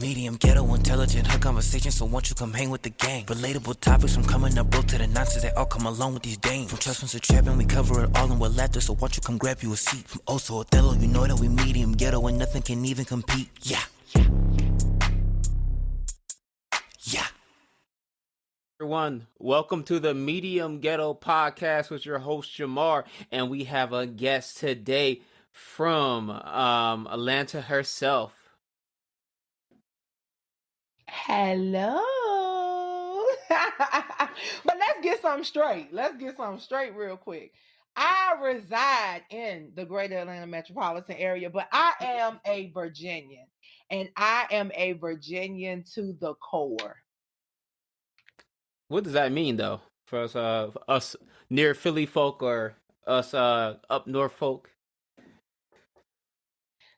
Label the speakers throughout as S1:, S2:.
S1: Medium, ghetto, intelligent, hood conversation, so won't you come hang with the gang? Relatable topics from coming up broke to the nonsense, they all come along with these dames. From trust funds to trapping, we cover it all in with laughter, so won't you come grab you a seat? From Oso, Othello, you know that we medium, ghetto, and nothing can even compete. Yeah. Yeah.
S2: Everyone, welcome to the Medium Ghetto Podcast with your host Jamar, and we have a guest today from Atlanta herself.
S3: Hello. But let's get something straight. Real quick. I reside in the greater Atlanta metropolitan area, but I am a Virginian, and I am a Virginian to the core.
S2: What does that mean, though, for us near Philly folk or us up north folk?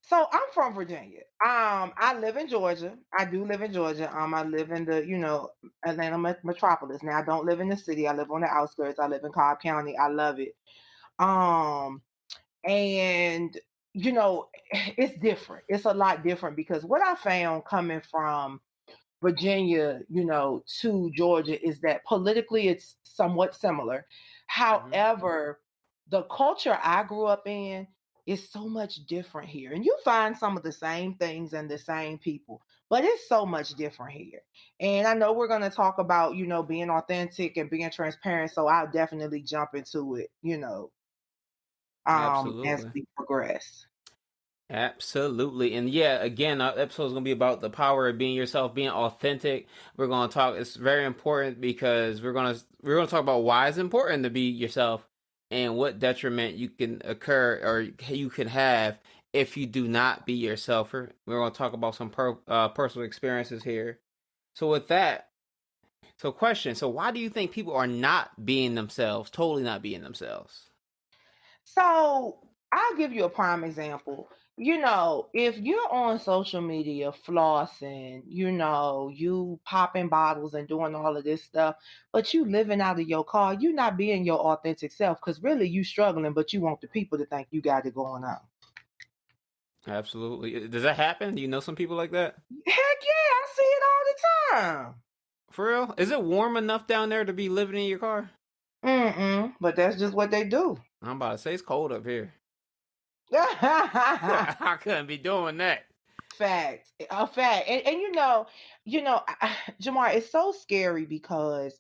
S3: So I'm from Virginia. I live in Georgia. I do live in Georgia. I live in the, Atlanta metropolis. Now I don't live in the city. I live on the outskirts. I live in Cobb County. I love it. And it's different. It's a lot different because what I found coming from Virginia, to Georgia is that politically it's somewhat similar. However, the culture I grew up in is so much different here. And you find some of the same things and the same people, but it's so much different here. And I know we're going to talk about, being authentic and being transparent. So I'll definitely jump into it, as we progress.
S2: Absolutely. And yeah, again, our episode is going to be about the power of being yourself, being authentic. We're going to talk, it's very important because we're going to talk about why it's important to be yourself and what detriment you can occur or you can have if you do not be yourself. We're going to talk about some personal experiences here. So with that, question, so why do you think people are not being themselves, totally not being themselves?
S3: So I'll give you a prime example. If you're on social media flossing, you popping bottles and doing all of this stuff, but you living out of your car, you're not being your authentic self because really you struggling, but you want the people to think you got it going on.
S2: Absolutely. Does that happen? Do you know some people like that?
S3: Heck yeah, I see it all the time.
S2: For real? Is it warm enough down there to be living in your car?
S3: But that's just what they do.
S2: I'm about to say it's cold up here. I couldn't be doing that.
S3: Fact. A fact. And Jamar, it's so scary because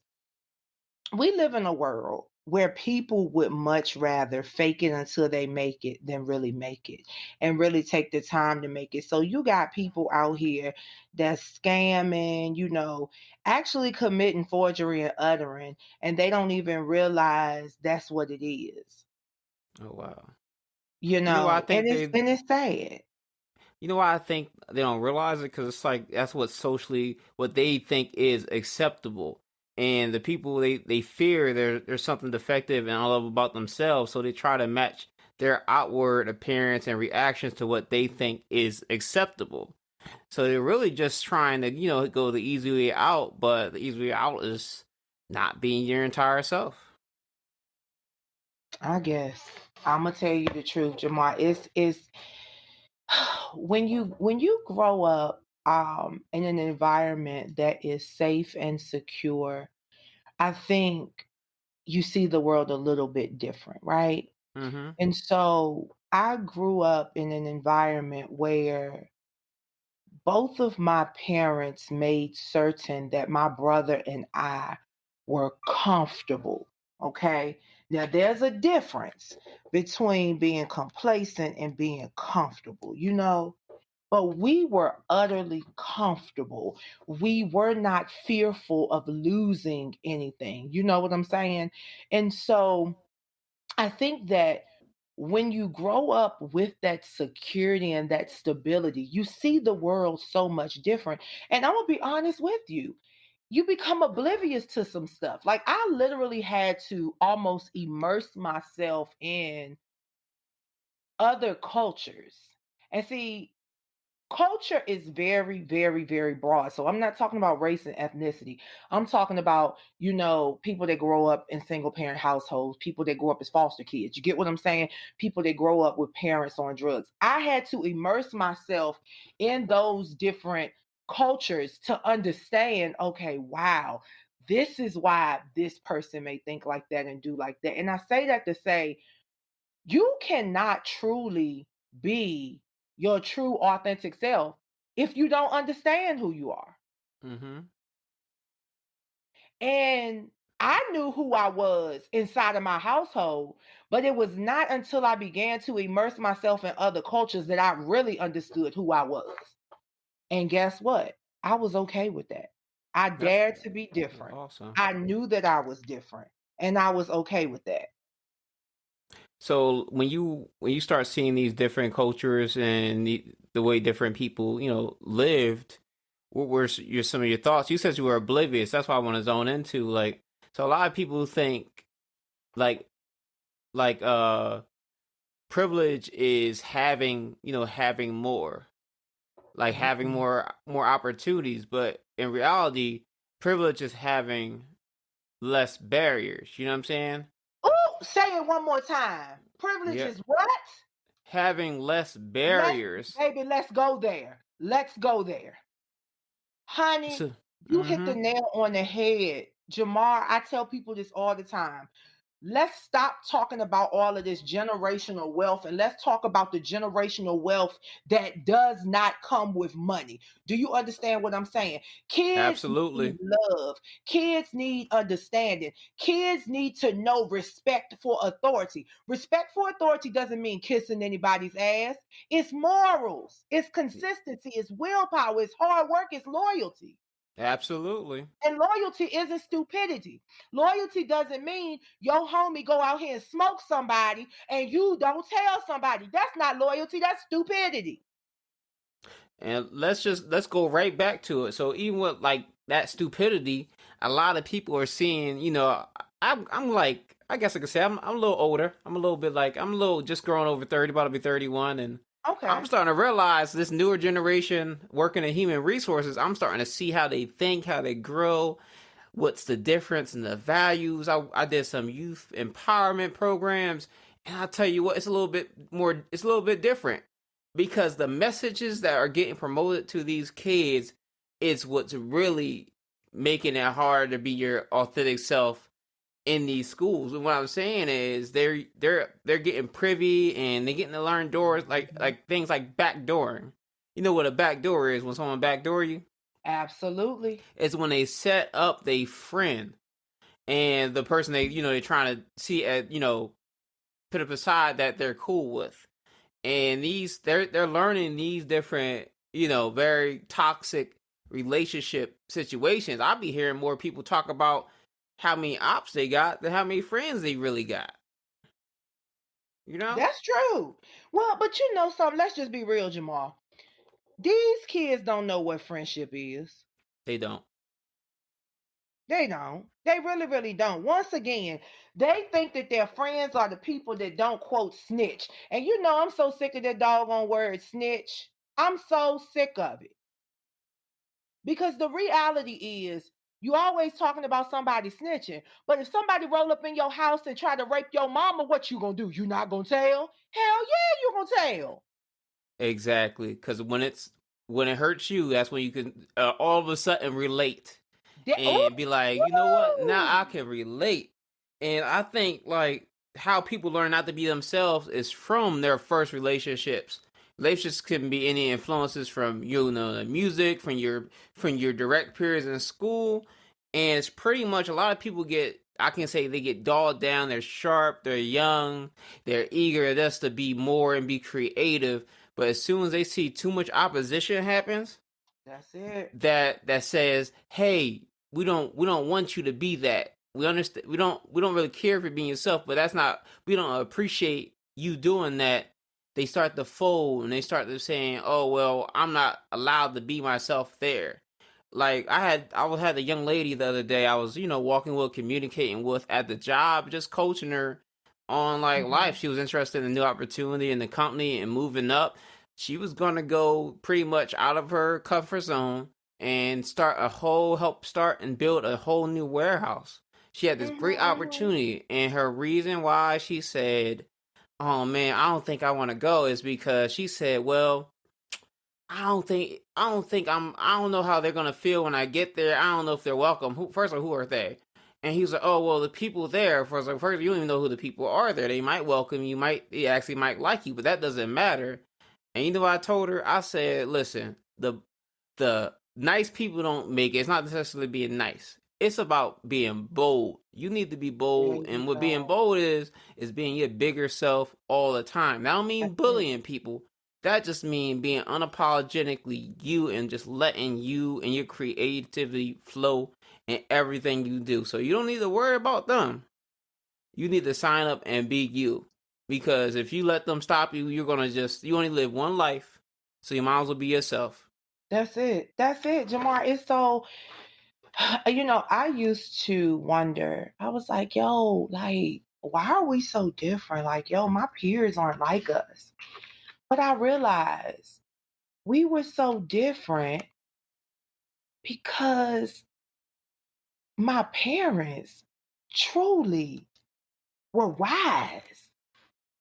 S3: we live in a world where people would much rather fake it until they make it than really make it and really take the time to make it. So you got people out here that's scamming, actually committing forgery and uttering, and they don't even realize that's what it is.
S2: Oh, wow.
S3: I think and it's sad.
S2: You know why I think they don't realize it? Because it's like that's what they think is acceptable. And the people they fear there's something defective and all about themselves, so they try to match their outward appearance and reactions to what they think is acceptable. So they're really just trying to, go the easy way out, but the easy way out is not being your entire self.
S3: I guess I'm gonna tell you the truth, Jamar. It's when you grow up in an environment that is safe and secure, I think you see the world a little bit different, right? And so I grew up in an environment where both of my parents made certain that my brother and I were comfortable. Okay. Now there's a difference between being complacent and being comfortable, but we were utterly comfortable. We were not fearful of losing anything. You know what I'm saying? And so I think that when you grow up with that security and that stability, you see the world so much different. And I'm going to be honest with you. You become oblivious to some stuff. Like I literally had to almost immerse myself in other cultures. And see, culture is very, very, very broad. So I'm not talking about race and ethnicity. I'm talking about, people that grow up in single parent households, people that grow up as foster kids. You get what I'm saying? People that grow up with parents on drugs. I had to immerse myself in those different cultures to understand, okay, wow, this is why this person may think like that and do like that. And I say that to say, you cannot truly be your true authentic self if you don't understand who you are.
S2: Mm-hmm.
S3: And I knew who I was inside of my household, but it was not until I began to immerse myself in other cultures that I really understood who I was. And guess what? I was okay with that. I dared to be different.
S2: Awesome.
S3: I knew that I was different, and I was okay with that.
S2: So when you start seeing these different cultures and the way different people, lived, what were some of your thoughts? You said you were oblivious. That's why I want to zone into, like, so a lot of people think like like privilege is having more, like having
S3: Mhm.
S2: more opportunities, but in reality, privilege is having less barriers. You know what I'm saying?
S3: Oh, say it one more time. Privilege
S2: Yeah,
S3: is what?
S2: having less
S3: Let's,
S2: barriers.
S3: baby, let's go there. Let's go there. Honey,
S2: So,
S3: you hit
S2: mm-hmm.
S3: the nail on the head. Jamar, I tell people this all the time. Let's stop talking about all of this generational wealth and let's talk about the generational wealth that does not come with money. Do you understand what I'm saying? Kids need
S2: Absolutely.
S3: love. Kids need understanding. Kids need to know respect for authority. Respect for authority doesn't mean kissing anybody's ass. It's morals, it's consistency, it's willpower, it's hard work, it's loyalty.
S2: Absolutely.
S3: And loyalty isn't stupidity. Loyalty doesn't mean your homie go out here and smoke somebody and you don't tell somebody. That's not loyalty, that's stupidity.
S2: And let's go right back to it. So even with like that stupidity, a lot of people are seeing, I'm like, I guess I could say I'm a little older. I'm a little just growing over 30, about to be 31, and I'm
S3: Okay.
S2: starting to realize this newer generation working in human resources, I'm starting to see how they think, how they grow, what's the difference in the values. I did some youth empowerment programs, and I'll tell you what, it's a little bit different because the messages that are getting promoted to these kids is what's really making it hard to be your authentic self in these schools. And what I'm saying is they're getting privy and they're getting to learn doors like things like backdooring. You know what a backdoor is when someone backdoor you?
S3: Absolutely.
S2: It's when they set up their friend and the person they're trying to see at put up aside that they're cool with. And they're learning these different, very toxic relationship situations. I'll be hearing more people talk about how many ops they got than how many friends they really got. You know?
S3: That's true. Well, but you know something, let's just be real, Jamal. These kids don't know what friendship is.
S2: They don't.
S3: They don't. They really, really don't. Once again, they think that their friends are the people that don't quote snitch. And you know, I'm so sick of that doggone word snitch. I'm so sick of it. Because the reality is, you always talking about somebody snitching. But if somebody roll up in your house and try to rape your mama, what you gonna do? You not gonna tell? Hell yeah, you gonna tell.
S2: Exactly. Because when it hurts you, that's when you can all of a sudden relate
S3: Oh,
S2: and be like, you know what? Now I can relate. And I think like how people learn not to be themselves is from their first relationships. Relationships can be any influences from the music, from your direct peers in school, and it's pretty much a lot of people get. I can say they get dulled down. They're sharp. They're young. They're eager just to be more and be creative. But as soon as they see too much opposition happens,
S3: that's it.
S2: that says, "Hey, we don't want you to be that. We understand. We don't really care for being yourself, but that's not. We don't appreciate you doing that." They start to fold and they start to saying, "Oh well, I'm not allowed to be myself there." Like I had a young lady the other day. I was walking with, communicating with at the job, just coaching her on like life.
S3: Mhm.
S2: She was interested in the new opportunity in the company and moving up. She was gonna go pretty much out of her comfort zone and help start and build a whole new warehouse. She had this great
S3: Mhm.
S2: opportunity, and her reason why she said, "Oh man, I don't think I want to go," is because she said, "Well, I don't know how they're gonna feel when I get there. I don't know if they're welcome. First of all, who are they? And he was like, oh well, the people there. First, you don't even know who the people are there. They might welcome you, they actually might like you, but that doesn't matter. And you know what I told her? I said, listen, the nice people don't make it. It's not necessarily being nice. It's about being bold. You need to be
S3: There
S2: bold,
S3: you
S2: and what being
S3: go.
S2: bold is being your bigger self all the time. That don't mean
S3: That's it.
S2: bullying people. That just means being unapologetically you and just letting you and your creativity flow in everything you do. So you don't need to worry about them. You need to sign up and be you. Because if you let them stop you, you only live one life. So you might as well be yourself.
S3: That's it. That's it, Jamar. It's so, I used to wonder. I was like, yo, like, why are we so different? Like, yo, my peers aren't like us. But I realized we were so different because my parents truly were wise.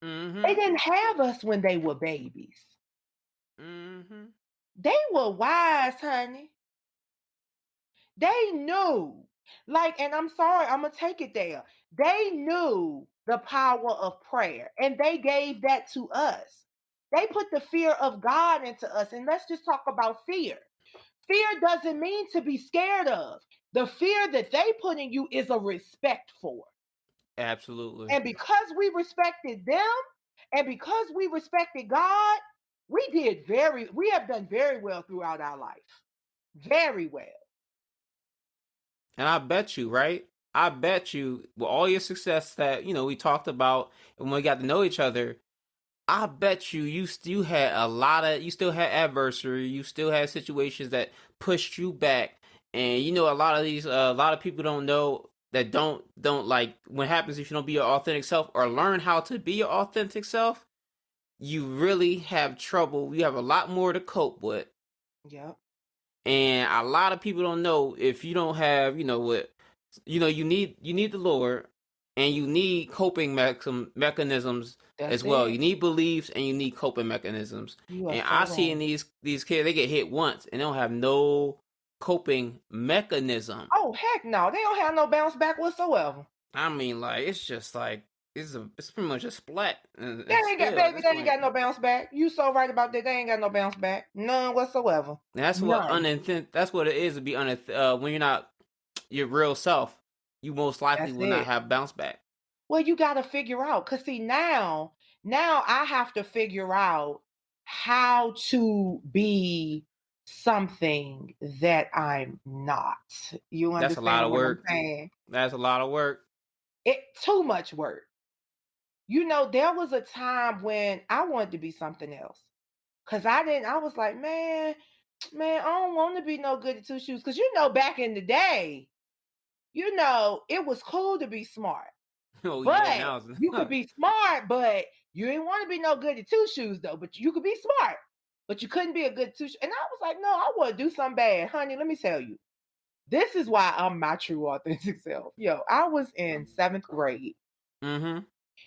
S2: Mm-hmm.
S3: They didn't have us when they were babies.
S2: Mm-hmm.
S3: They were wise, honey. They knew. Like, and I'm sorry, I'm going to take it there. They knew the power of prayer, and they gave that to us. They put the fear of God into us. And let's just talk about fear. Fear doesn't mean to be scared of. The fear that they put in you is a respect for.
S2: Absolutely.
S3: And because we respected them and because we respected God, we have done very well throughout our life. Very well.
S2: And I bet you, right? I bet you, with all your success that we talked about, and when we got to know each other, I bet you still had you still had adversity, you still had situations that pushed you back, and a lot of people don't know that don't like what happens if you don't be your authentic self or learn how to be your authentic self. You really have trouble. You have a lot more to cope with.
S3: Yep.
S2: And a lot of people don't know if you don't have, you need the Lord, and you need coping mechanisms
S3: That's
S2: as well.
S3: it.
S2: You need beliefs and you need coping mechanisms.
S3: You are
S2: And
S3: so
S2: I see in
S3: right.
S2: these kids, they get hit once and they don't have no coping mechanism.
S3: Oh, heck no. They don't have no bounce back whatsoever.
S2: I mean, like it's just like it's pretty much a splat and
S3: They ain't got,
S2: still at
S3: baby,
S2: this
S3: they ain't
S2: point.
S3: got no bounce back. You so right about that. They ain't got no bounce back. None whatsoever.
S2: And that's what
S3: None.
S2: that's what it is to be when you're not your real self. You most likely
S3: That's
S2: will not
S3: it.
S2: have bounce back.
S3: Well, you got to figure out. Because, see, now I have to figure out how to be something that I'm not. You
S2: That's a lot
S3: understand
S2: of
S3: what I'm
S2: work.
S3: saying?
S2: That's a lot of work.
S3: Too much work. There was a time when I wanted to be something else. Because I was like, man, I don't want to be no goody two shoes. Because, back in the day, it was cool to be smart.
S2: Oh yeah,
S3: But
S2: now it's
S3: you could be smart, but you didn't want to be no goody two shoes though. But you could be smart, but you couldn't be a good two. And I was like, no, I want to do something bad, honey. Let me tell you, this is why I'm my true authentic self. Yo, I was in 7th grade,
S2: Mm-hmm.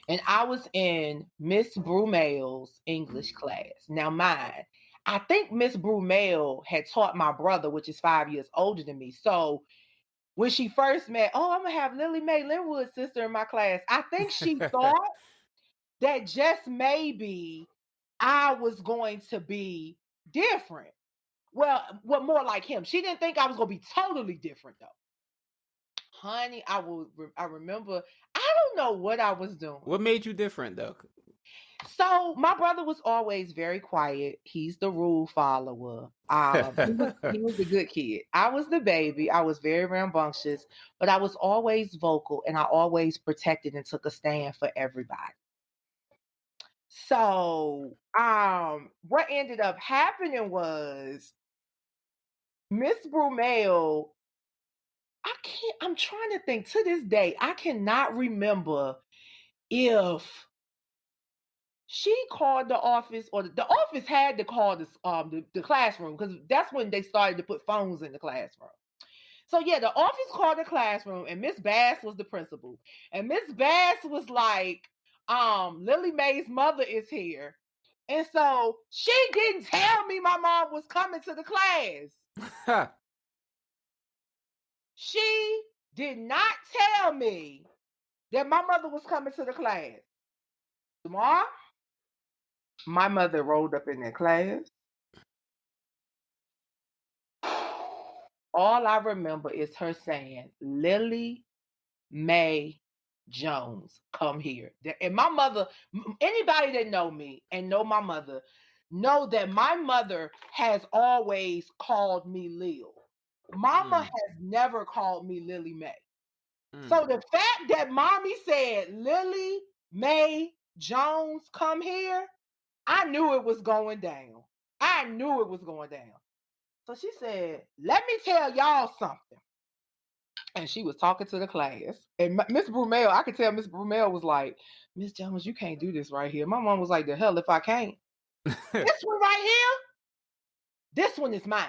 S3: and I was in Miss Brumail's English class. Now, mine, I think Miss Brumail had taught my brother, which is 5 years older than me. So when she first met, oh, I'm gonna have Lillie Mae Linwood's sister in my class. I think she thought that just maybe I was going to be different. Well, more like him. She didn't think I was going to be totally different though. Honey, I remember, I don't know what I was doing.
S2: What made you different though?
S3: So my brother was always very quiet. He's the rule follower. He was a good kid. I was the baby. I was very rambunctious, but I was always vocal and I always protected and took a stand for everybody. So, what ended up happening was Miss Brumail, I'm trying to think to this day, I cannot remember if she called the office or the office had to call the classroom because that's when they started to put phones in the classroom. So yeah, the office called the classroom and Miss Bass was the principal. And Miss Bass was like, Lillie Mae's mother is here. And so she didn't tell me my mom was coming to the class. She did not tell me that my mother was coming to the class. Jamar, my mother rolled up in that class. All I remember is her saying, Lillie Mae Jones, come here. And my mother, anybody that know me and know my mother, know that my mother has always called me Lil. Mama has never called me Lillie Mae. So the fact that mommy said Lillie Mae Jones, come here, I knew it was going down. I knew it was going down. So she said, let me tell y'all something. And she was talking to the class. And Miss Brumell, I could tell Miss Brumell was like, Miss Jones, you can't do this right here. My mom was like, the hell if I can't. This one right here, this one is mine.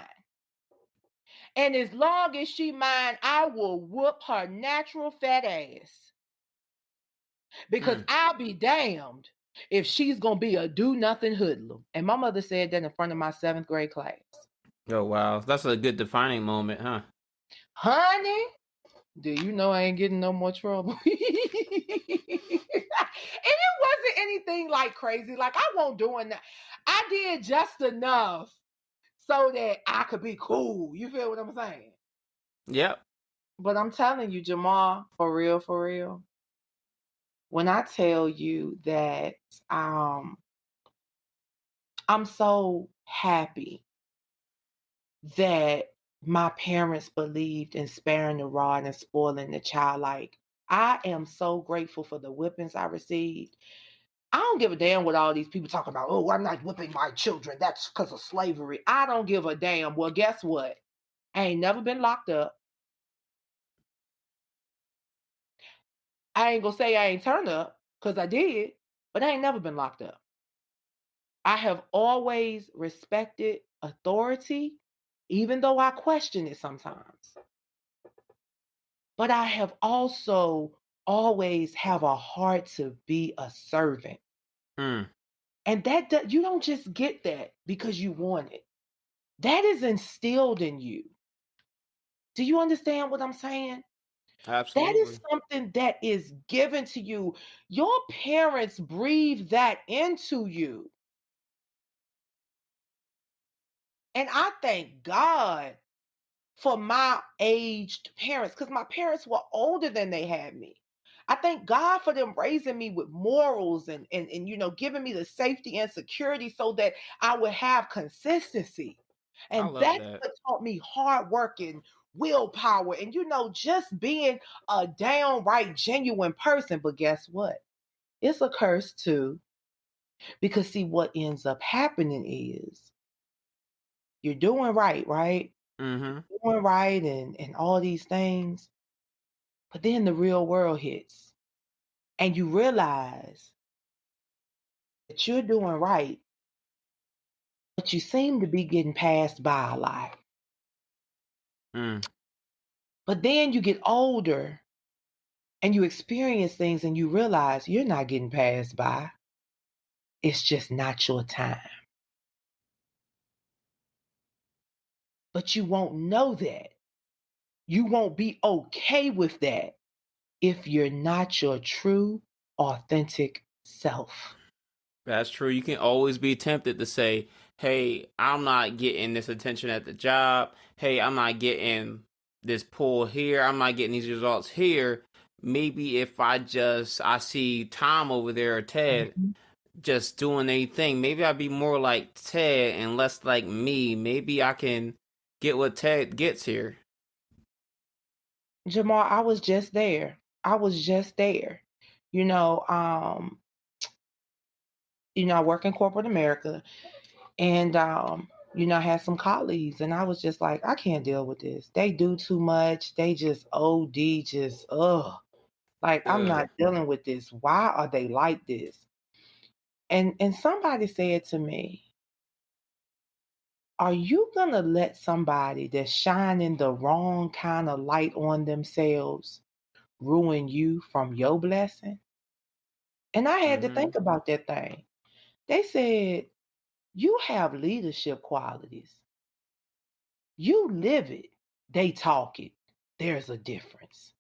S3: And as long as she mine, I will whoop her natural fat ass. Because I'll be damned if she's going to be a do-nothing hoodlum. And my mother said that in front of my 7th grade class.
S2: Oh, wow. That's a good defining moment, huh?
S3: Honey, do you know I ain't getting no more trouble? And it wasn't anything like crazy. Like, I won't doing that. I did just enough so that I could be cool. You feel what I'm saying?
S2: Yep.
S3: But I'm telling you, Jamar, for real, when I tell you that I'm so happy that my parents believed in sparing the rod and spoiling the child. Like, I am so grateful for the whippings I received. I don't give a damn what all these people talking about. Oh, I'm not whipping my children. That's because of slavery. I don't give a damn. Well, guess what? I ain't never been locked up. I ain't gonna say I ain't turned up, because I did, but I ain't never been locked up. I have always respected authority, even though I question it sometimes. But I have also always have a heart to be a servant. And that you don't just get that because you want it. That is instilled in you. Do you understand what I'm saying?
S2: Absolutely.
S3: That is something that is given to you. Your parents breathe that into you. And I thank God for my aged parents, because my parents were older than they had me. I thank God for them raising me with morals and giving me the safety and security so that I would have consistency. And that's
S2: that.
S3: what taught me hard work and willpower and just being a downright genuine person. But guess what? It's a curse too. Because see, what ends up happening is you're doing right, right? Doing right and all these things. But then the real world hits and you realize that you're doing right, but you seem to be getting passed by a lot. But then you get older and you experience things and you realize you're not getting passed by. It's just not your time. But you won't know that. You won't be okay with that if you're not your true, authentic self.
S2: That's true. You can always be tempted to say, hey, I'm not getting this attention at the job. Hey, I'm not getting this pull here. I'm not getting these results here. Maybe if I see Tom over there or Ted just doing anything, maybe I'd be more like Ted and less like me. Maybe I can get what Ted gets here.
S3: Jamar, I was just there. I work in corporate America, and I had some colleagues, and I was just like, I can't deal with this. They do too much. They just OD, I'm not dealing with this. Why are they like this? And somebody said to me, are you gonna let somebody that's shining the wrong kind of light on themselves ruin you from your blessing? And I had to think about that thing. They said, you have leadership qualities. You live it. They talk it. There's a difference.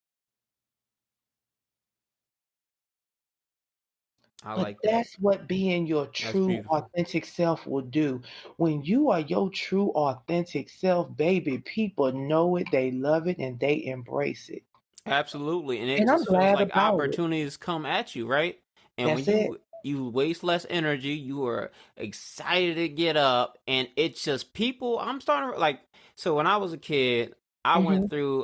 S2: I
S3: But
S2: like that.
S3: that's what being your
S2: That's
S3: true,
S2: beautiful.
S3: authentic self will do. When you are your true, authentic self, baby, people know it, they love it, and they embrace it.
S2: Absolutely, and it
S3: And I'm
S2: just feels
S3: glad
S2: like
S3: about it.
S2: opportunities come at you, right? And when
S3: That's it.
S2: you waste less energy, you are excited to get up, and it's just people. I'm starting to like. So when I was a kid, I
S3: Mhm.
S2: went through.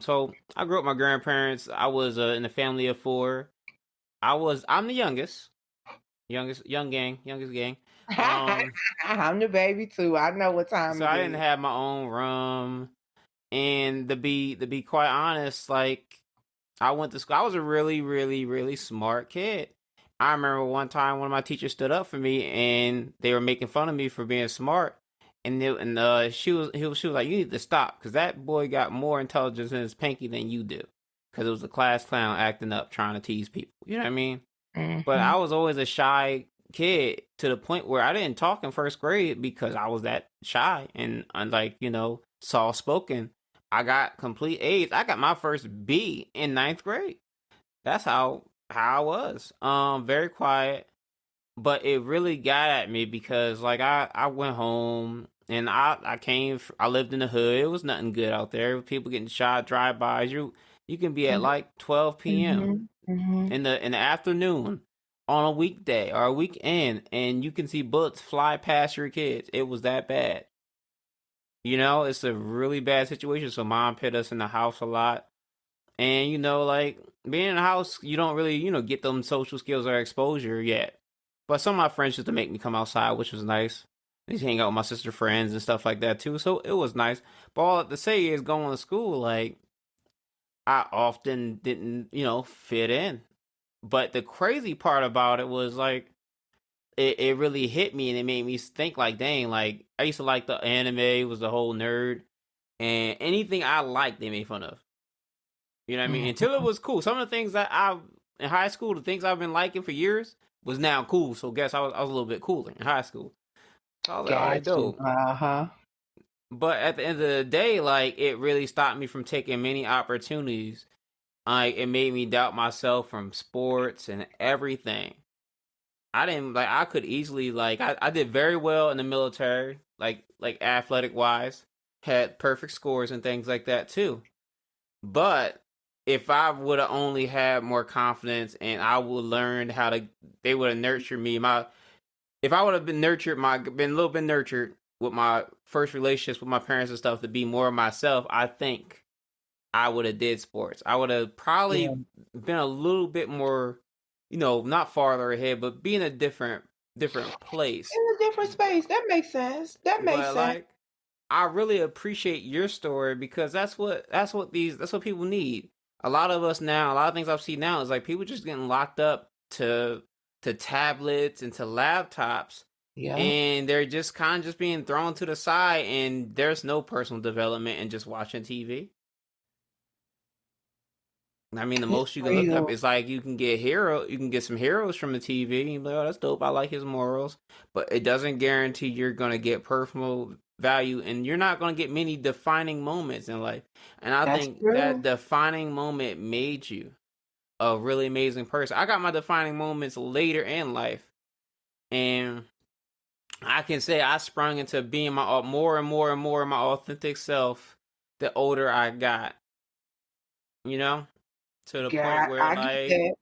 S2: So I grew up with my grandparents. I was in a family of four. I'm the youngest gang. Um,
S3: I'm the baby too. I know what time
S2: so
S3: it
S2: I didn't
S3: is.
S2: have my own room, and to be quite honest, like I went to school. I was a really, really, really smart kid. I remember one time one of my teachers stood up for me, and they were making fun of me for being smart. She was like, "You need to stop, because that boy got more intelligence in his pinky than you do, because it was the class clown acting up, trying to tease people. You know what I mean?" But I
S3: Mhm.
S2: was always a shy kid to the point where I didn't talk in first grade because I was that shy and unlike, soft spoken. I got complete A's. I got my first B in ninth grade. That's how I was. Very quiet, but it really got at me because like I went home and I lived in the hood. It was nothing good out there. People getting shot, drive-bys. You can be at
S3: Mhm.
S2: like 12 p.m.
S3: Mhm. Mhm.
S2: in the afternoon on a weekday or a weekend, and you can see bullets fly past your kids. It was that bad. It's a really bad situation. So mom put us in the house a lot. And like being in the house, you don't really, get them social skills or exposure yet. But some of my friends used to make me come outside, which was nice. I used to hang out with my sister friends and stuff like that too. So it was nice. But all I have to say is going to school, like I often didn't, fit in. But the crazy part about it was like it really hit me and it made me think like, dang, like I used to like the anime, was the whole nerd, and anything I liked they made fun of. You know what I mean? Until it
S3: Mhm.
S2: was cool. Some of the things that I in high school, the things I've been liking for years was now cool. So guess I was a little bit cooler in high school. So I was like, all right,
S3: Got you.
S2: dope.
S3: Uh-huh.
S2: But at the end of the day, like it really stopped me from taking many opportunities. Like it made me doubt myself from sports and everything. I didn't like I could easily like I did very well in the military, like athletic wise. Had perfect scores and things like that too. But if I would have only had more confidence and I would learn how to they would have nurtured me. If I would have been a little bit nurtured with my first relationships with my parents and stuff to be more of myself, I think I would have did sports. I would have
S3: Yeah.
S2: probably been a little bit more, not farther ahead, but be in a different place.
S3: In a different space. That makes sense. That makes
S2: But
S3: sense.
S2: like I really appreciate your story because that's what people need. A lot of us now, a lot of things I've seen now is like people just getting locked up to tablets and to laptops,
S3: Yeah.
S2: and they're just kind of just being thrown to the side, and there's no personal development and just watching TV. I mean, the
S3: It's
S2: most you can look up
S3: real.
S2: is like you can get some heroes from the TV. And you're like, oh, that's dope. I like his morals, but it doesn't guarantee you're gonna get personal value, and you're not gonna get many defining moments in life. And I
S3: That's
S2: think that
S3: true.
S2: defining moment made you a really amazing person. I got my defining moments later in life, and I can say I sprung into being my more and more and more my authentic self the older I got. You know, to the point
S3: God,
S2: where
S3: I get
S2: like
S3: that.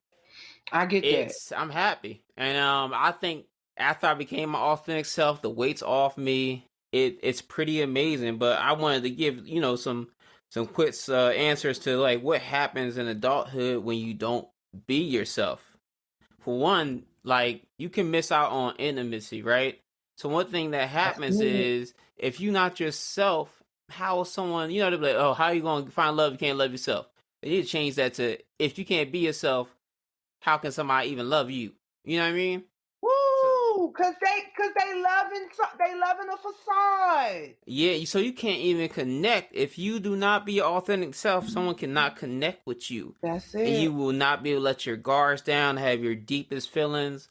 S3: I get that.
S2: I'm happy, and I think after I became my authentic self, the weight's off me. It's pretty amazing. But I wanted to give some quick answers to like what happens in adulthood when you don't be yourself. For one, like you can miss out on intimacy, right? So one thing that
S3: That's
S2: happens
S3: good.
S2: is if you're not yourself, how is someone they'll be like, oh, how are you gonna find love? You can't love yourself. They need to change that to if you can't be yourself, how can somebody even love you? You know what I mean? So,
S3: Woo! Cause they loving a facade.
S2: yeah, so you can't even connect. If you do not be your authentic self, someone cannot connect with you.
S3: That's
S2: And you
S3: it.
S2: will not be able to let your guards down, have your deepest feelings.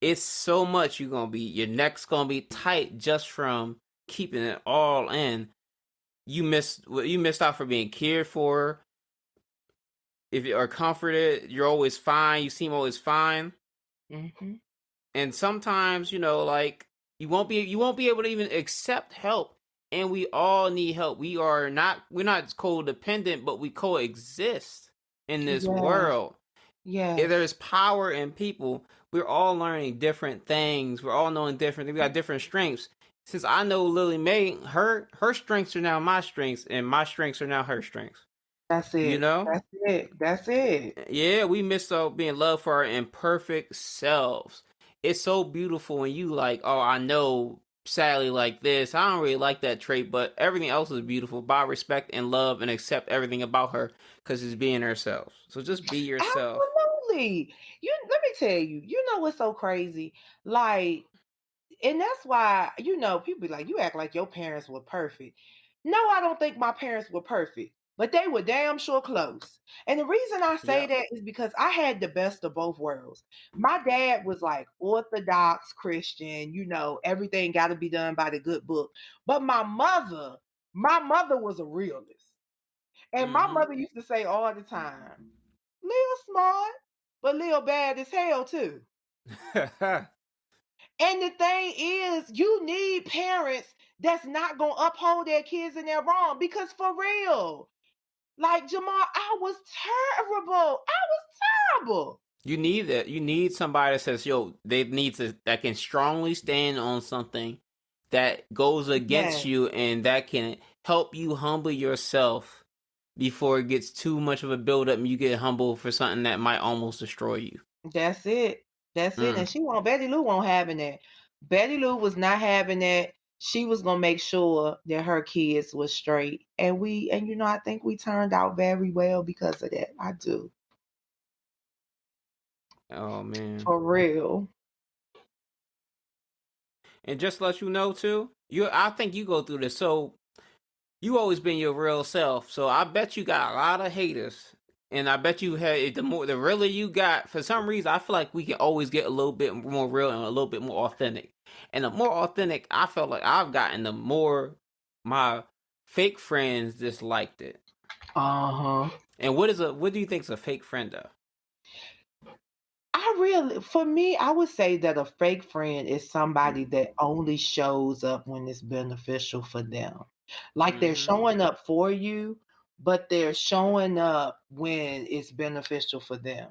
S2: it's so much your neck's gonna be tight just from keeping it all in. You missed out for being cared for. If you are comforted, you're always fine. You seem always fine.
S3: Mm-hmm.
S2: And sometimes, like you won't be able to even accept help. And we all need help. We're not codependent, but we coexist in this world.
S3: Yes.
S2: If there's power in people, we're all learning different things. We're all knowing different things. We got different strengths. Since I know Lillie Mae, her strengths are now my strengths, and my strengths are now her strengths.
S3: That's it.
S2: You know?
S3: That's it.
S2: Yeah, we miss out being loved for our imperfect selves. It's so beautiful when you like, oh, I know Sally like this. I don't really like that trait, but everything else is beautiful. But I respect and love and accept everything about her because it's being herself. So just be yourself.
S3: Absolutely. Let me tell you, what's so crazy? Like, and that's why, people be like, you act like your parents were perfect. No, I don't think my parents were perfect, but they were damn sure close. And the reason I say that is because I had the best of both worlds. My dad was like Orthodox Christian, everything got to be done by the good book. But my mother was a realist. And my mother used to say all the time, Lil smart, but Lil bad as hell too. And the thing is, you need parents that's not going to uphold their kids in their wrong, because for real, like Jamar, I was terrible.
S2: You need that. You need somebody that says, that can strongly stand on something that goes against you and that can help you humble yourself before it gets too much of a buildup and you get humbled for something that might almost destroy you.
S3: That's it. And Betty Lou won't having that. Betty Lou was not having that. She was gonna make sure that her kids was straight. And I think we turned out very well because of that. I do.
S2: Oh man.
S3: For real.
S2: And just to let you know too, I think you go through this. So you always been your real self. So I bet you got a lot of haters. And I bet you had the realer you got, for some reason, I feel like we can always get a little bit more real and a little bit more authentic. And the more authentic I felt like I've gotten, the more my fake friends disliked it. And what do you think is a fake friend though?
S3: For me, I would say that a fake friend is somebody that only shows up when it's beneficial for them. Like they're showing up for you, but they're showing up when it's beneficial for them.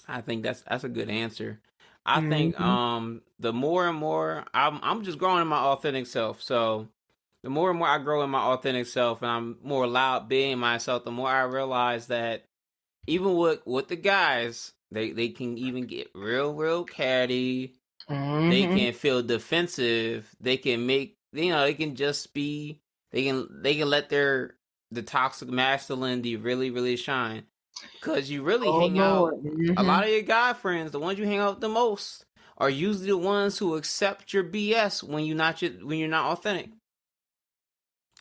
S2: I think that's a good answer. I think the more and more I'm just growing in my authentic self. So the more and more I grow in my authentic self and I'm more loud being myself, the more I realize that even with the guys, they can even get real catty. They can feel defensive. They can make they can just be they can let the toxic masculinity really shine. Because you really hang out, a lot of your guy friends, the ones you hang out with the most, are usually the ones who accept your BS when you're not authentic.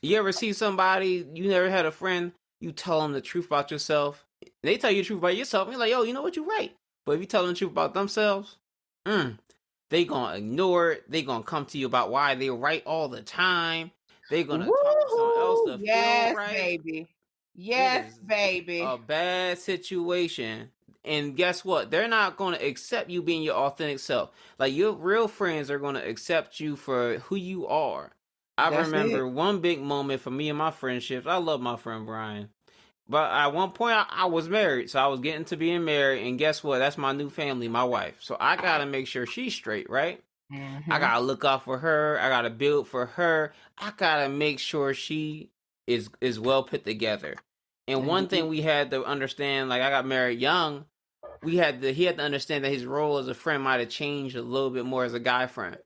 S2: You ever see somebody, you never had a friend, you tell them the truth about yourself, they tell you the truth about yourself, and you're like, yo, you know what, you're right. But if you tell them the truth about themselves, they gonna ignore it. They gonna come to you about why they're right all the time. They gonna talk to someone else to feel right.
S3: Baby. Yes, baby.
S2: A bad situation. And guess what? They're not going to accept you being your authentic self. Like, your real friends are going to accept you for who you are. I remember one big moment for me and my friendships. I love my friend Brian. But at one point, I was married. So I was getting to being married. And guess what? That's my new family, my wife. So I got to make sure she's straight, right? I got to look out for her. I got to build for her. I got to make sure she is well put together. And one thing we had to understand, like, I got married young, he had to understand that his role as a friend might have changed a little bit more as a guy friend.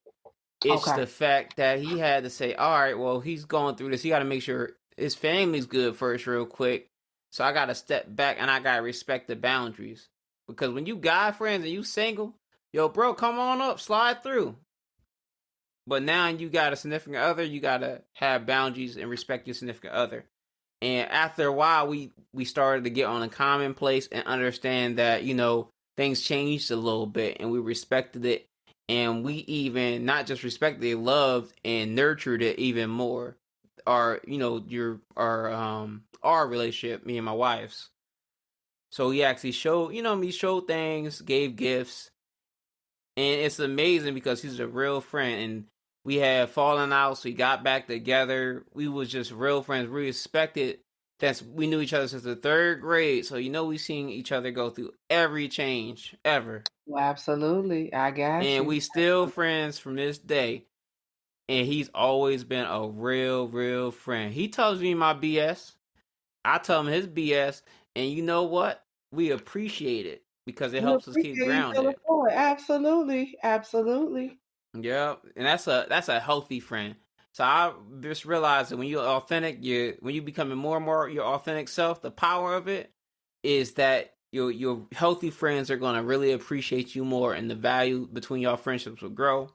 S2: It's the fact that he had to say, all right, well, he's going through this. He got to make sure his family's good first real quick. So I got to step back and I got to respect the boundaries. Because when you guy friends and you single, yo, bro, come on up, slide through. But now you got a significant other, you got to have boundaries and respect your significant other. And after a while, we started to get on a common place and understand that, things changed a little bit, and we respected it, and we even not just respected it, loved and nurtured it even more. Our relationship, me and my wife's. So he actually showed, me showed things, gave gifts, and it's amazing because he's a real friend, and we had fallen out, so we got back together. We was just real friends. We respected that we knew each other since the third grade, so we seen each other go through every change ever,
S3: Well, absolutely. I got
S2: and
S3: you.
S2: we still friends from this day. And he's always been a real, real friend. He tells me my BS. I tell him his BS, and you know what? We appreciate it because it
S3: You
S2: helps us keep
S3: appreciate each other
S2: grounded.
S3: for it. Absolutely. Absolutely.
S2: Yeah, and that's a healthy friend. So I just realized that when you're authentic, when you becoming more and more your authentic self, the power of it is that your healthy friends are gonna really appreciate you more, and the value between your friendships will grow.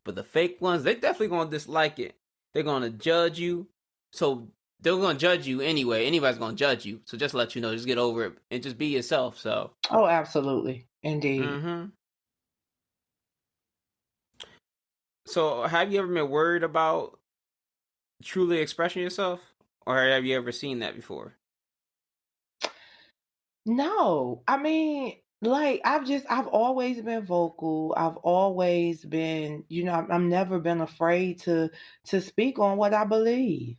S2: But the fake ones, they definitely gonna dislike it. They're gonna judge you. So they're gonna judge you anyway. Anybody's gonna judge you. So just let you know, just get over it and just be yourself. So,
S3: Oh, absolutely. Indeed.
S2: mm-hmm. So have you ever been worried about truly expressing yourself, or have you ever seen that before?
S3: No, I mean, like I've always been vocal. I've always been, I've never been afraid to speak on what I believe.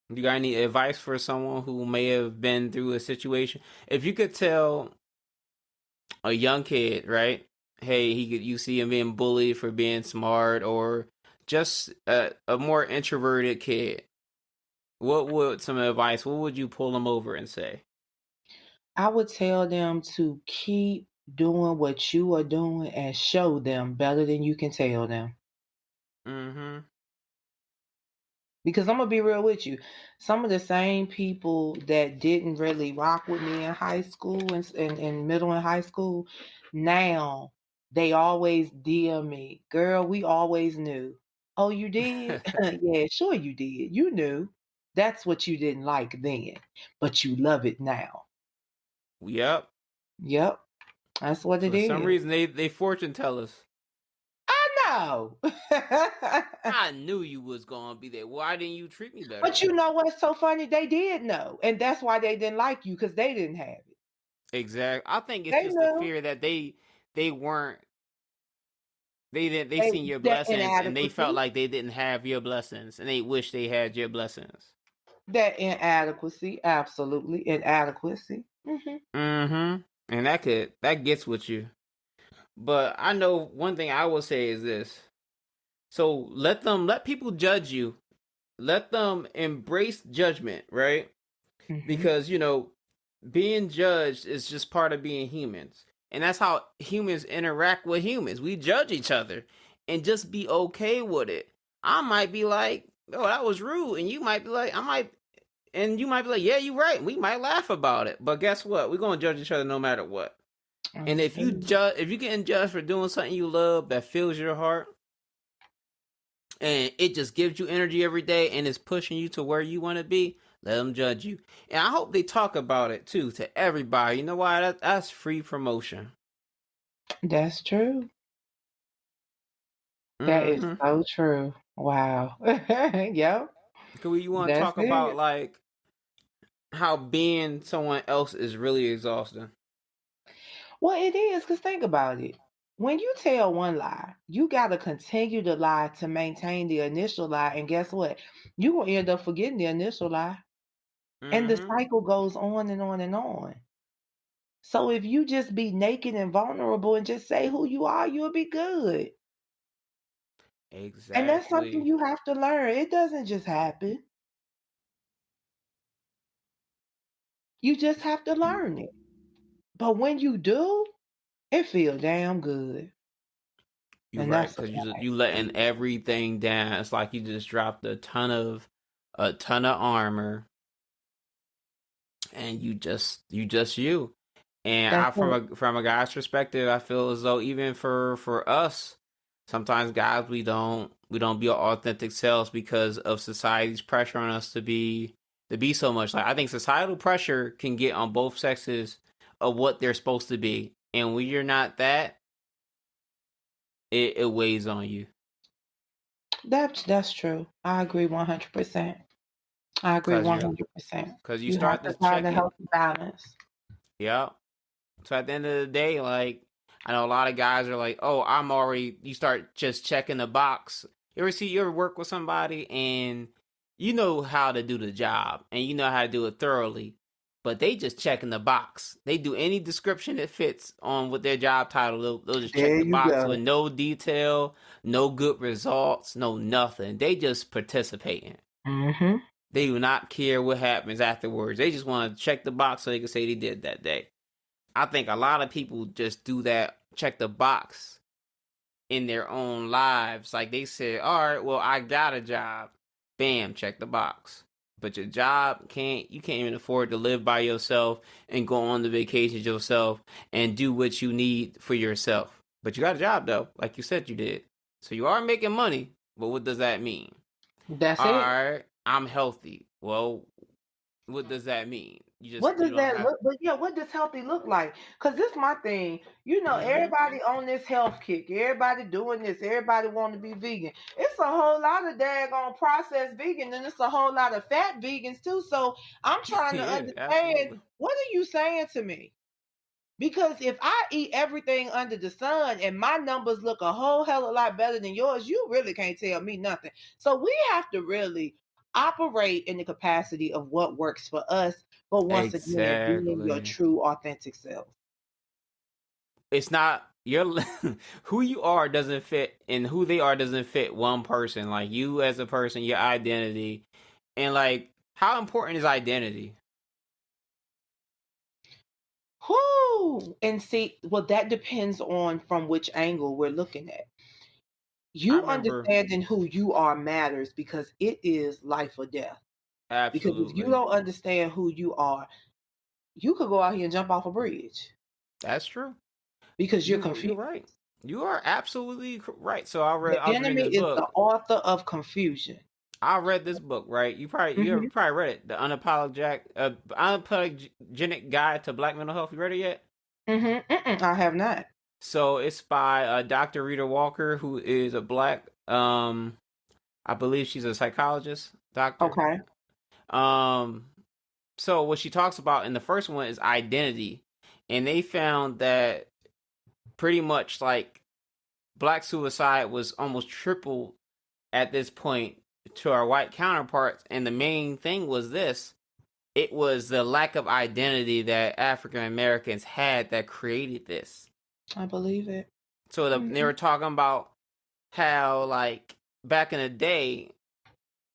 S2: You got any advice for someone who may have been through a situation? If you could tell a young kid, right? Hey, you see him being bullied for being smart, or just a more introverted kid. What would some advice? What would you pull them over and say?
S3: I would tell them to keep doing what you are doing and show them better than you can tell them.
S2: Mm-hmm.
S3: Because I'm gonna be real with you, some of the same people that didn't really rock with me in high school and middle and high school, now they always DM me, girl, we always knew. Oh, you did? Yeah, sure you did. You knew. That's what you didn't like then, but you love it now.
S2: Yep.
S3: Yep, that's what it
S2: For some
S3: is.
S2: reason, they fortune tell us.
S3: I know.
S2: I knew you was gonna be there. Why didn't you treat me
S3: But
S2: better?
S3: you know what's so funny? They did know, and that's why they didn't like you because they didn't have it.
S2: Exactly. I think it's
S3: They
S2: just the
S3: knew
S2: fear that they weren't they
S3: they
S2: seen your
S3: that
S2: blessings, and they felt
S3: inadequacy,
S2: like they didn't have your blessings, and they wish they had your blessings.
S3: absolutely inadequacy.
S2: Mm-hmm. And that gets with you. But I know one thing I will say is this. So let people judge you. Let them embrace judgment, right?
S3: Hmm.
S2: Because being judged is just part of being humans. And that's how humans interact with humans. We judge each other and just be okay with it. I might be like, oh, that was rude. And you might be like, and you might be like, yeah, you're right. We might laugh about it. But guess what? We're going to judge each other no matter what. And if you
S3: Understood.
S2: if you're getting judged for doing something you love that fills your heart, and it just gives you energy every day and is pushing you to where you want to be, let them judge you. And I hope they talk about it too to everybody. You know why? That's free promotion.
S3: That's true. That is
S2: Mm-hmm.
S3: so true. Wow. Yep.
S2: You want to
S3: That's
S2: talk about
S3: it.
S2: like how being someone else is really exhausting?
S3: Well, it is because think about it. When you tell one lie, you got to continue to lie to maintain the initial lie. And guess what? You will end up forgetting the initial lie. And the
S2: Mm-hmm.
S3: cycle goes on and on and on. So if you just be naked and vulnerable and just say who you are, you'll be good. And that's something
S2: Exactly.
S3: you have to learn. It doesn't just happen. You just have to learn it. But when you do, it feels damn good.
S2: You're
S3: And
S2: right,
S3: that's a
S2: because
S3: fact.
S2: you letting everything down. It's like you just dropped a ton of armor, and you just you. And
S3: That's
S2: I
S3: it.
S2: from a guy's perspective, I feel as though even for us, sometimes guys we don't be our authentic selves because of society's pressure on us to be so much. Like I think societal pressure can get on both sexes of what they're supposed to be. And when you're not that, it weighs on you.
S3: That's true. I agree 100%. I agree 100%.
S2: Because you
S3: You have
S2: start
S3: to
S2: to
S3: find
S2: check
S3: a
S2: it.
S3: healthy balance.
S2: Yeah. So at the end of the day, like, I know a lot of guys are like, oh, you start just checking the box. You ever work with somebody and you know how to do the job and you know how to do it thoroughly, but they just checking the box. They do any description that fits on with their job title. They'll just check
S3: There
S2: the
S3: you
S2: box
S3: go.
S2: with no detail, no good results, no nothing. They just participating.
S3: Mm-hmm.
S2: They do not care what happens afterwards. They just want to check the box so they can say they did that day. I think a lot of people just do that, check the box in their own lives. Like they said, all right, well, I got a job. Bam, check the box. But your job you can't even afford to live by yourself and go on the vacations yourself and do what you need for yourself. But you got a job though, like you said you did. So you are making money, but what does that mean?
S3: That's
S2: All
S3: it.
S2: right, I'm healthy. Well, what does that mean? You
S3: What does
S2: don't
S3: that
S2: have.
S3: look? But yeah, what does healthy look like? Because this my thing.
S2: Mm-hmm.
S3: Everybody on this health kick. Everybody doing this. Everybody want to be vegan. It's a whole lot of daggone processed vegan, and it's a whole lot of fat vegans too. So I'm trying to
S2: Yeah,
S3: understand.
S2: absolutely.
S3: What are you saying to me? Because if I eat everything under the sun and my numbers look a whole hell of a lot better than yours, you really can't tell me nothing. So we have to really operate in the capacity of what works for us, but once again, being your
S2: Exactly.
S3: true, authentic self.
S2: It's not your who you are doesn't fit, and who they are doesn't fit one person. Like you as a person, your identity, and like how important is identity?
S3: Whoo! And see, well, that depends on from which angle we're looking at.
S2: I
S3: You
S2: remember
S3: understanding who you are matters because it is life or death. Because if you
S2: absolutely.
S3: don't understand who you are, you could go out here and jump off a bridge
S2: That's true.
S3: because you're
S2: You're
S3: confused.
S2: right. You are absolutely right. So
S3: The
S2: I was reading
S3: enemy
S2: this
S3: is the
S2: book.
S3: author of confusion.
S2: I read this book, right?
S3: Mm-hmm.
S2: Probably read it. The unapologetic guide to Black mental health. You read it yet?
S3: Mm-hmm. I have not.
S2: So it's by Dr. Rita Walker, who is a black, I believe she's a psychologist, doctor.
S3: Okay.
S2: Um, so what she talks about in the first one is identity, and they found that pretty much like black suicide was almost triple at this point to our white counterparts, and the main thing was this: it was the lack of identity that African Americans had that created this.
S3: I believe it.
S2: So they
S3: Mm-hmm.
S2: were talking about how like back in the day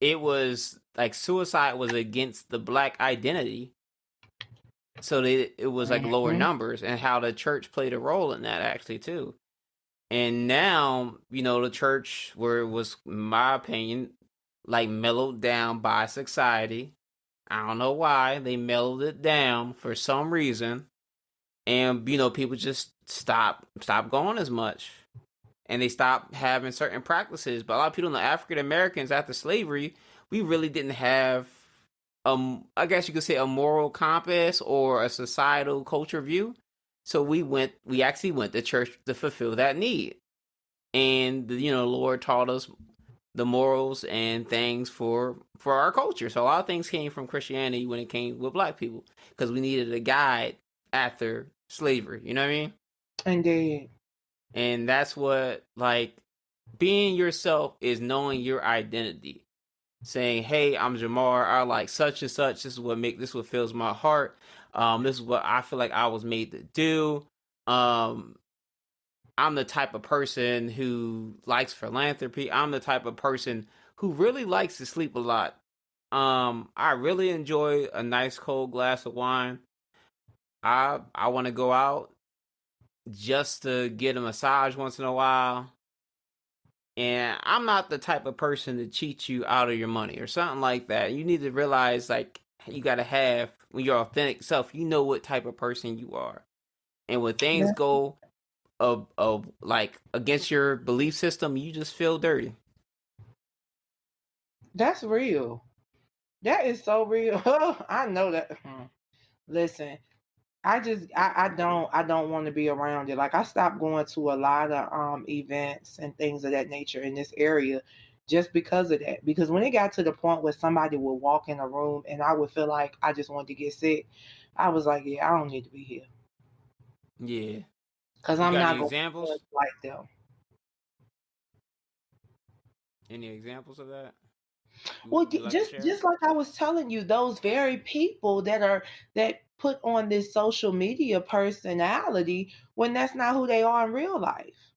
S2: it was like suicide was against the black identity, so it was like lower
S3: Mm-hmm.
S2: numbers, and how the church played a role in that actually too. And now the church, where it was, in my opinion, like mellowed down by society. I don't know why they mellowed it down for some reason, and people just stop going as much, and they stopped having certain practices. But a lot of people know African Americans after slavery, we really didn't have, I guess you could say, a moral compass or a societal culture view. So we actually went to church to fulfill that need, and the Lord taught us the morals and things for our culture. So a lot of things came from Christianity when it came with black people, because we needed a guide after slavery. You know what I mean?
S3: Indeed.
S2: And that's what, like, being yourself is knowing your identity. Saying, "Hey, I'm Jamar. I like such and such. This is what fills my heart. This is what I feel like I was made to do. Um, I'm the type of person who likes philanthropy. I'm the type of person who really likes to sleep a lot. I really enjoy a nice cold glass of wine. I want to go out just to get a massage once in a while. And I'm not the type of person to cheat you out of your money or something like that. You need to realize, like, you got to have, when you're authentic self, you know what type of person you are. And when things
S3: That,
S2: go of like against your belief system, you just feel dirty.
S3: that's real. That is so real. I know that. Listen, I don't want to be around it. Like I stopped going to a lot of events and things of that nature in this area just because of that. Because when it got to the point where somebody would walk in a room and I would feel like I just wanted to get sick, I was like, yeah, I don't need to be here.
S2: Yeah.
S3: Because
S2: You
S3: I'm
S2: got
S3: not
S2: any
S3: going to
S2: examples?
S3: like them.
S2: Any examples of that?
S3: Well,
S2: You like to
S3: just
S2: share?
S3: just like I was telling you, those very people that put on this social media personality when that's not who they are in real life.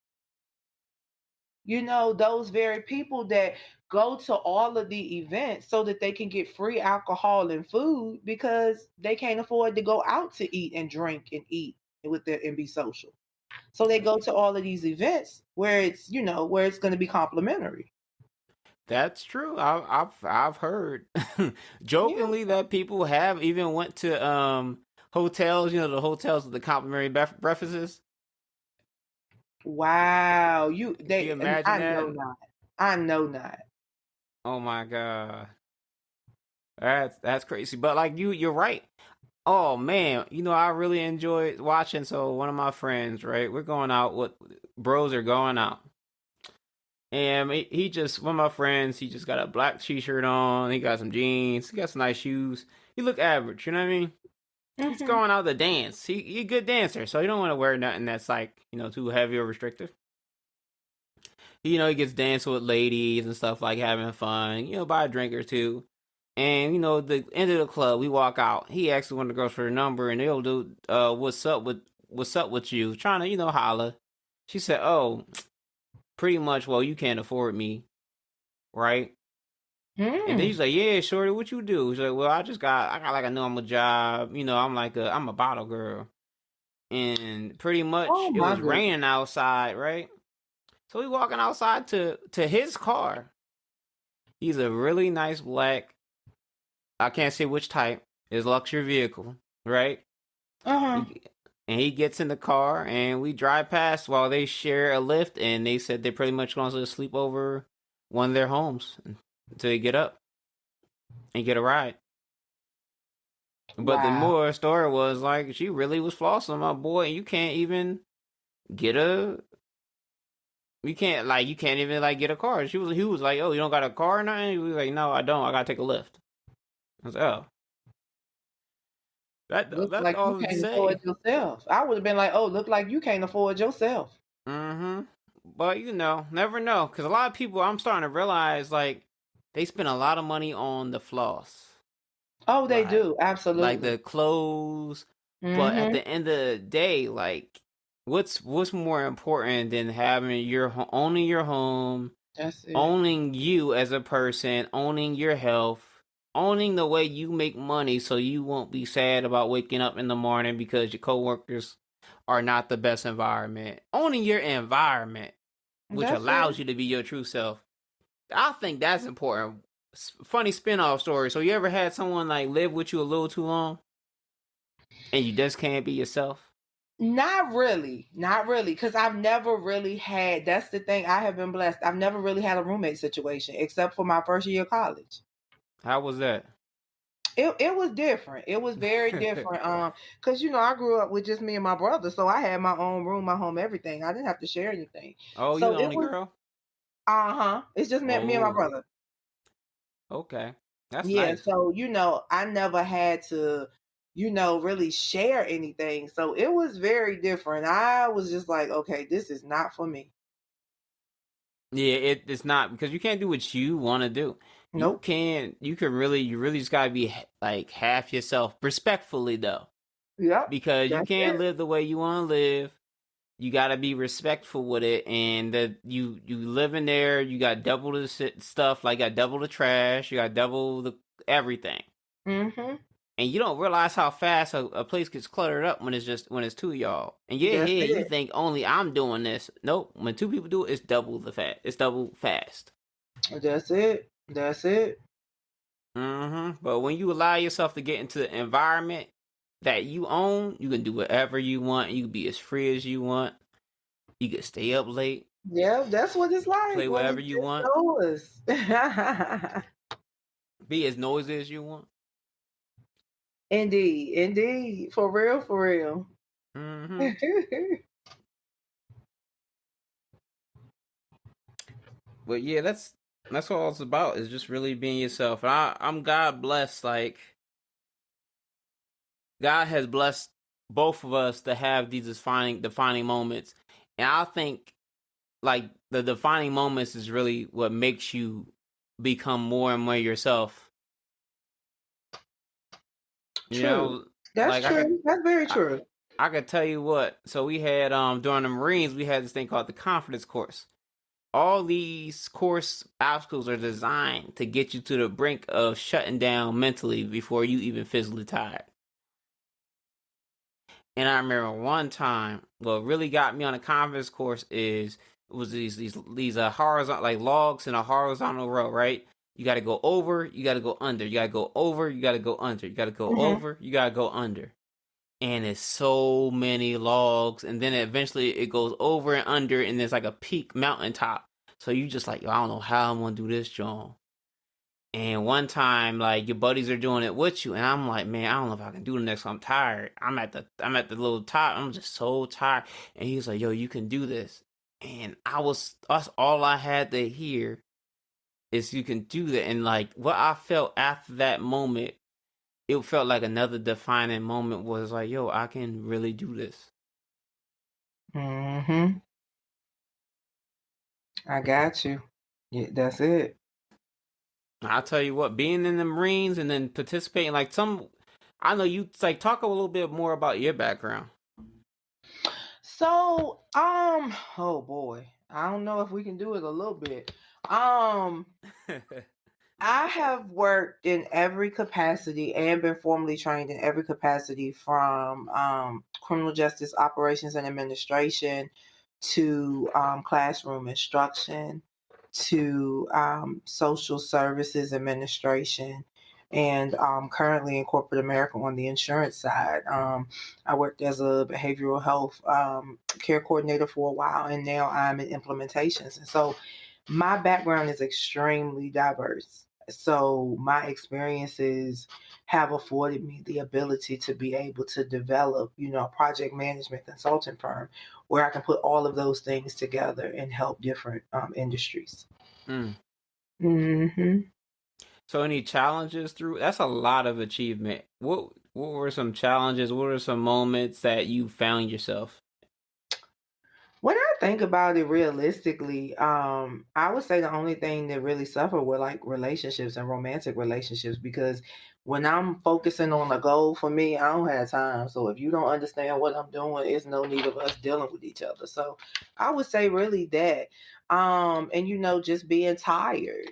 S3: You know, those very people that go to all of the events so that they can get free alcohol and food because they can't afford to go out to eat and drink and eat and be social. So they go to all of these events where it's, where it's going to be complimentary.
S2: That's true. I've heard
S3: Yeah.
S2: jokingly that people have even went to hotels. You know, the hotels with the complimentary breakfasts.
S3: Wow.
S2: Can you imagine
S3: I know
S2: that?
S3: not. I know not.
S2: Oh my god, that's crazy. But like you're right. Oh man, you know I really enjoyed watching. So one of my friends, right? We're going out. What bros are going out. And he just one of my friends. He just got a black t-shirt on. He got some jeans. He got some nice shoes. He look average. You know what I mean? He's
S3: Hmm.
S2: going out to dance. He a good dancer, so he don't want to wear nothing that's like too heavy or restrictive. He gets dancing with ladies and stuff like having fun. Buy a drink or two. And the end of the club, we walk out. He asks one of the girls for her number, and they'll do what's up with you, trying to holla. She said, "Oh, pretty much. Well, you can't afford me, right?" And then
S3: Mm.
S2: he's like, "Yeah, shorty, what you do?" He's like, "Well, I got like a normal job. I'm a bottle girl." And pretty much
S3: Oh
S2: it
S3: my
S2: was
S3: goodness.
S2: raining outside, right? So we walking outside to his car. He's a really nice black. I can't say which type. His luxury vehicle, right?
S3: Uh-huh.
S2: And he gets in the car, and we drive past while they share a lift, and they said they're pretty much going to sleep over one of their homes until they get up and get a ride. But the
S3: Wow.
S2: more story was like she really was flossing my boy, and you can't even get a you can't even like get a car. He was like, "Oh, you don't got a car or nothing?" He was like, "No, I don't. I gotta take a lift." I was like, "Oh,
S3: Looks
S2: that's
S3: like you
S2: all to
S3: can't afford
S2: say."
S3: yourself. I would have been like, oh, look like you can't afford yourself.
S2: Mm-hmm. But never know, because a lot of people I'm starting to realize like they spend a lot of money on the floss,
S3: Oh, they
S2: like
S3: do.
S2: like
S3: Absolutely.
S2: the clothes. But at
S3: Mm-hmm.
S2: the end of the day, like what's more important than having owning your home,
S3: That's it.
S2: owning you as a person, owning your health, owning the way you make money so you won't be sad about waking up in the morning because your coworkers are not the best environment. Owning your environment, which
S3: That's it.
S2: allows you to be your true self. I think that's important. Funny spin-off story. So you ever had someone like live with you a little too long and you just can't be yourself?
S3: Not really. Not really. Because I've never really had, that's the thing. I have been blessed. I've never really had a roommate situation except for my first year of college.
S2: How was that?
S3: It was different. It was very different. Because I grew up with just me and my brother, so I had my own room, my home, everything. I didn't have to share anything.
S2: Oh, you
S3: So
S2: the
S3: it
S2: only
S3: was
S2: girl?
S3: it's just me and my
S2: Oh,
S3: brother.
S2: okay. That's
S3: Yeah,
S2: nice.
S3: so I never had to, really share anything. So it was very different. I was just like, okay, this is not for me.
S2: Yeah, it's not because you can't do what you want to do. You
S3: Nope.
S2: can you really just gotta be like half yourself, respectfully though,
S3: Yep.
S2: because you
S3: That's
S2: can't
S3: it.
S2: live the way you want to live. You gotta be respectful with it, and that you live in there. You got double the stuff, like got double the trash. You got double the everything,
S3: Mm-hmm.
S2: and you don't realize how fast a place gets cluttered up when it's two of y'all. And yeah,
S3: That's
S2: you
S3: it.
S2: think only I'm doing this. Nope, when two people do it, it's double the fast. It's double fast.
S3: That's it. That's it.
S2: But when you allow yourself to get into the environment that you own, you can do whatever you want. You can be as free as you want. You can stay up late,
S3: Yeah, that's what it's like
S2: play
S3: when
S2: whatever
S3: it's
S2: you
S3: just
S2: want,
S3: yours.
S2: be as noisy as you want.
S3: Indeed. For real.
S2: Mm-hmm. But yeah, that's all it's about, is just really being yourself. And I'm God blessed. Like, God has blessed both of us to have these defining moments. And I think, like, the defining moments is really what makes you become more and more yourself. You
S3: True.
S2: know,
S3: That's
S2: like
S3: true. That's very
S2: I,
S3: true.
S2: I could tell you what. So we had during the Marines, we had this thing called the confidence course. All these course obstacles are designed to get you to the brink of shutting down mentally before you even physically tired. And I remember one time, what really got me on a confidence course was these horizontal, like logs in a horizontal row, right? You got to go over, you got to go under, you got to go over, you got to go under, you got to go
S3: Mm-hmm.
S2: over, you got to go under. And it's so many logs, and then eventually it goes over and under, and there's like a peak mountaintop. So you just like, yo, I don't know how I'm gonna do this, John. And one time, like, your buddies are doing it with you, and I'm like, man, I don't know if I can do the next one. I'm tired. I'm at the little top. I'm just so tired. And he's like, yo, you can do this. And that's all I had to hear is you can do that. And like what I felt after that moment, it felt like another defining moment was like, yo, I can really do this.
S3: Mm-hmm. I got you. Yeah, that's it.
S2: I'll tell you what, being in the Marines and then participating, like I know you like talk a little bit more about your background.
S3: So, oh boy, I don't know if we can do it a little bit. I have worked in every capacity and been formally trained in every capacity, from criminal justice operations and administration to classroom instruction to social services administration, and currently in corporate America on the insurance side. I worked as a behavioral health care coordinator for a while, and now I'm in implementations. And so my background is extremely diverse. So my experiences have afforded me the ability to be able to develop, a project management consulting firm where I can put all of those things together and help different industries.
S2: Mm.
S3: Hmm.
S2: So any challenges through that's a lot of achievement. What were some challenges? What are some moments that you found yourself?
S3: When I think about it realistically, I would say the only thing that really suffer were like relationships and romantic relationships, because when I'm focusing on a goal for me, I don't have time. So if you don't understand what I'm doing, it's no need of us dealing with each other. So I would say really that. And just being tired,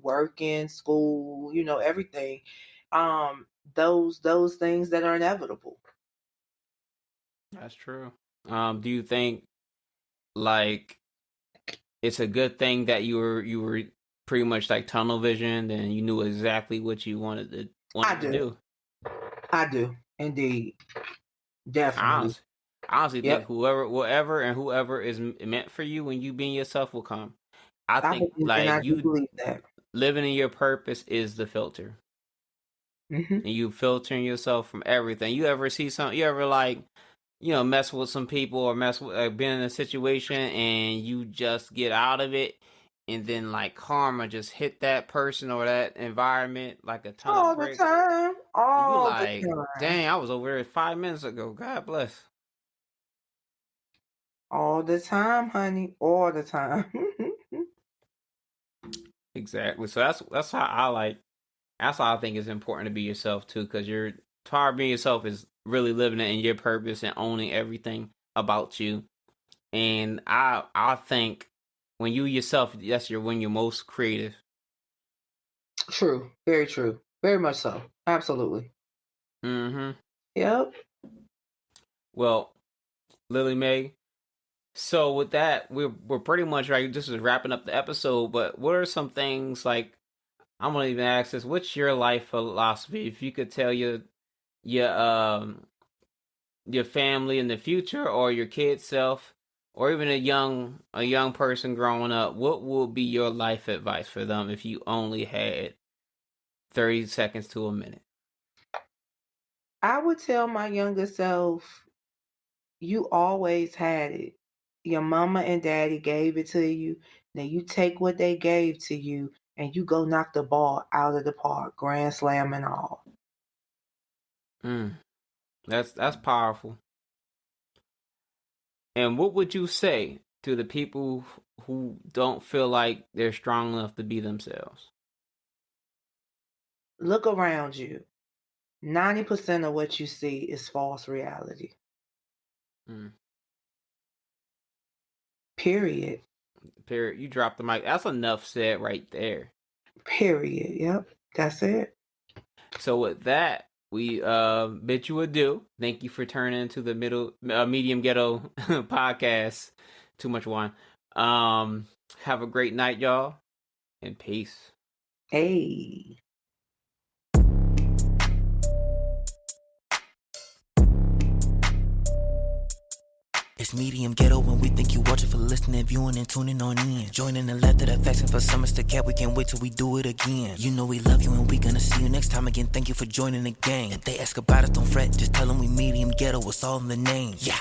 S3: working, school, everything. Um, those things that are inevitable.
S2: That's true. Do you think like it's a good thing that you were pretty much like tunnel visioned and you knew exactly what you
S3: I
S2: wanted to
S3: do.
S2: do?
S3: I do. Indeed. Definitely.
S2: Honestly, I honestly think
S3: Yep.
S2: whoever is meant for you when you being yourself will come. I think
S3: And
S2: like
S3: I do
S2: you
S3: believe that.
S2: living in your purpose is the filter,
S3: Hmm.
S2: and you filtering yourself from everything. You ever see some? You ever like mess with some people or mess with been in a situation and you just get out of it, and then like karma just hit that person or that environment like a ton of
S3: All the
S2: bricks,
S3: time.
S2: and you
S3: All the
S2: like,
S3: time.
S2: dang, I was over there 5 minutes ago. God bless.
S3: All the time, honey. All the time.
S2: Exactly. So that's how I like. That's why I think it's important to be yourself too, because you're part of being yourself is really living it in your purpose and owning everything about you. And I think when you yourself, when you're most creative.
S3: True. Very true. Very much so. Absolutely.
S2: Mm-hmm.
S3: Yep.
S2: Well, Lillie Mae. So with that, we're pretty much right. This is wrapping up the episode. But what are some things like I'm gonna even ask this? What's your life philosophy? If you could tell your your family in the future or your kid self or even a young person growing up, what would be your life advice for them if you only had 30 seconds to a minute?
S3: I would tell my younger self, you always had it. Your mama and daddy gave it to you. Now you take what they gave to you and you go knock the ball out of the park, grand slam and all.
S2: That's powerful. And what would you say to the people who don't feel like they're strong enough to be themselves?
S3: Look around you. 90% of what you see is false reality. Period.
S2: Period. You dropped the mic. That's enough said right there.
S3: Period. Yep. That's it.
S2: So with that, we bid you adieu. Thank you for turning to the medium ghetto podcast. Too much wine. Have a great night, y'all, and peace.
S3: Hey.
S1: It's medium ghetto when we think you watching for listening, viewing, and tuning on in. Joining the laughter, the facts, and for summers to cap, we can't wait till we do it again. You know we love you and we gonna see you next time again. Thank you for joining the gang. If they ask about us, don't fret, just tell them we medium ghetto, it's all in the name. Yeah.